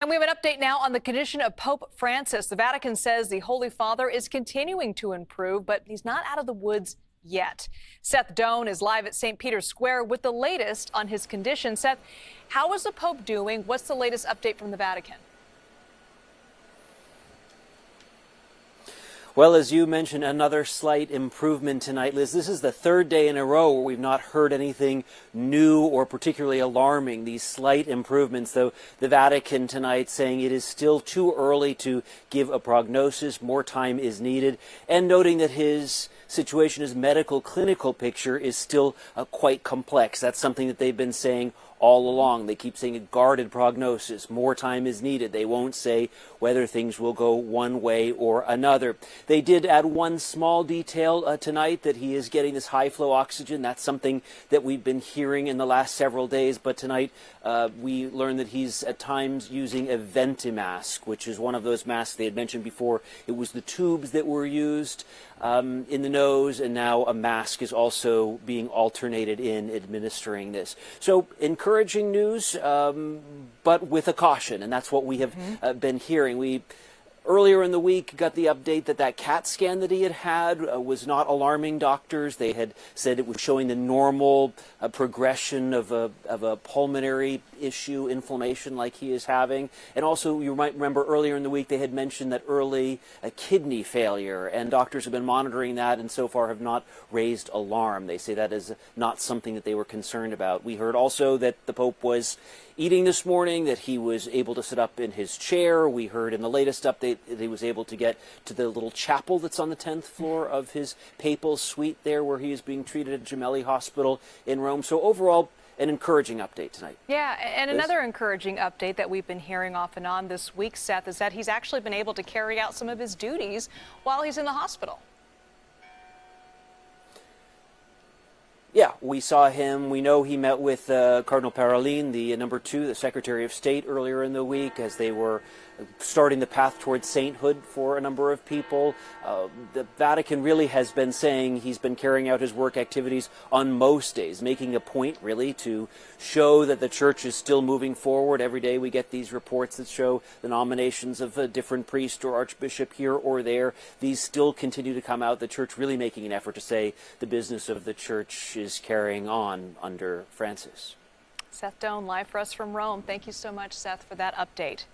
And we have an update now on the condition of Pope Francis. The Vatican says the Holy Father is continuing to improve, but he's not out of the woods yet. Seth Doane is live at St. Peter's Square with the latest on his condition. Seth, how is the Pope doing? What's the latest update from the Vatican? Well, as you mentioned, another slight improvement tonight, Liz. This is the third day in a row where we've not heard anything new or particularly alarming. These slight improvements, though, the Vatican tonight saying it is still too early to give a prognosis. More time is needed. And noting that his situation, his medical clinical picture is still quite complex. That's something that they've been saying all along. They keep saying a guarded prognosis. More time is needed. They won't say whether things will go one way or another. They did add one small detail tonight, that he is getting this high flow oxygen. That's something that we've been hearing in the last several days. But tonight we learned that he's at times using a ventimask, which is one of those masks they had mentioned before. It was the tubes that were used in the nose, and now a mask is also being alternated in administering this. So encouraging news, but with a caution, and that's what we have been hearing. We earlier in the week got the update that that CAT scan that he had was not alarming doctors. They had said it was showing the normal progression of a pulmonary issue, inflammation like he is having. And also, you might remember earlier in the week they had mentioned that early kidney failure, and doctors have been monitoring that and so far have not raised alarm. They say that is not something that they were concerned about. We heard also that the Pope was eating this morning, that he was able to sit up in his chair. We heard in the latest update that he was able to get to the little chapel that's on the 10th floor of his papal suite there, where he is being treated at Gemelli Hospital in Rome. So overall, an encouraging update tonight. Yeah, and another encouraging update that we've been hearing off and on this week, Seth, is that he's actually been able to carry out some of his duties while he's in the hospital. Yeah, we saw him. We know he met with Cardinal Parolin, the number 2, the Secretary of State, earlier in the week as they were starting the path towards sainthood for a number of people. The Vatican really has been saying he's been carrying out his work activities on most days, making a point really to show that the church is still moving forward. Every day we get these reports that show the nominations of a different priest or archbishop here or there. These still continue to come out. The church really making an effort to say the business of the church is carrying on under Francis. Seth Doane, live for us from Rome. Thank you so much, Seth, for that update.